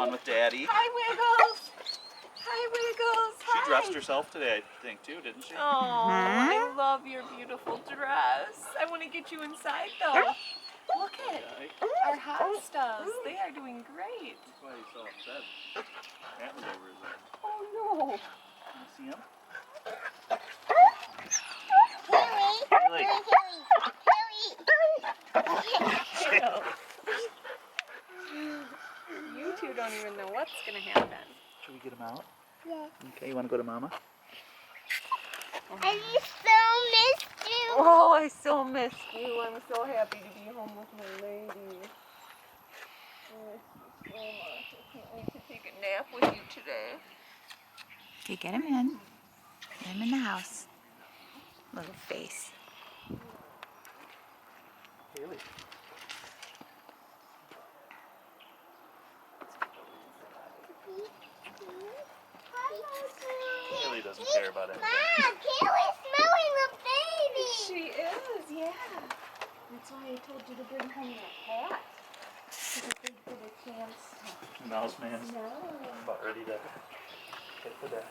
on with Daddy. Hi, Wiggles. Hi, Wiggles. She Hi. dressed herself today, I think, too, didn't she? Oh, I love your beautiful dress. I want to get you inside, though. Look at our hot stuffs. They are doing great. That's why he's so upset. That was over his head. Oh, no. You see him? You two don't even know what's going to happen. Should we get him out? Yeah. Okay, you want to go to Mama? I so missed you. Oh, I so missed you. I'm so happy to be home with my lady. I miss you so much. I can't wait to take a nap with you today. Okay, get him in. Get him in the house. Little face. Haley. Haley doesn't care about anything. Mom, Kaylee's smelling the baby. She is, yeah. That's why I told you to bring home that hat. So that they get a chance to Mouse man's smell. about ready to hit the deck.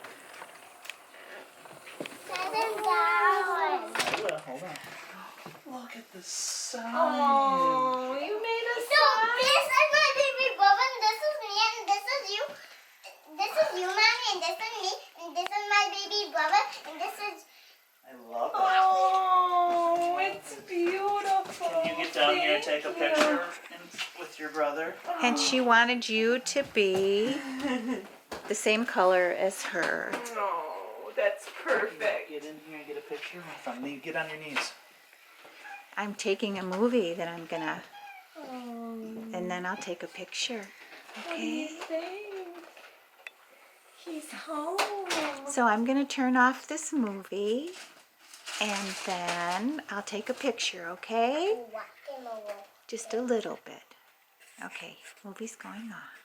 Set him down. Hold on. Look at the sign. Oh, you made a So this is my baby brother, and this is me, and this is you. This is you, mommy, and this is me, and this is my baby brother, and this is. I love it. Oh, it's beautiful. Can you get down here and take a Thank you. picture with your brother? And she wanted you to be the same color as her. Oh, that's perfect. Get in here and get a picture with them. Get on your knees. I'm taking a movie that I'm gonna, Oh, and then I'll take a picture. what do you Okay? think? He's home. So I'm gonna turn off this movie and then I'll take a picture, okay? Walk him away. Just a little bit. Okay, movie's going on.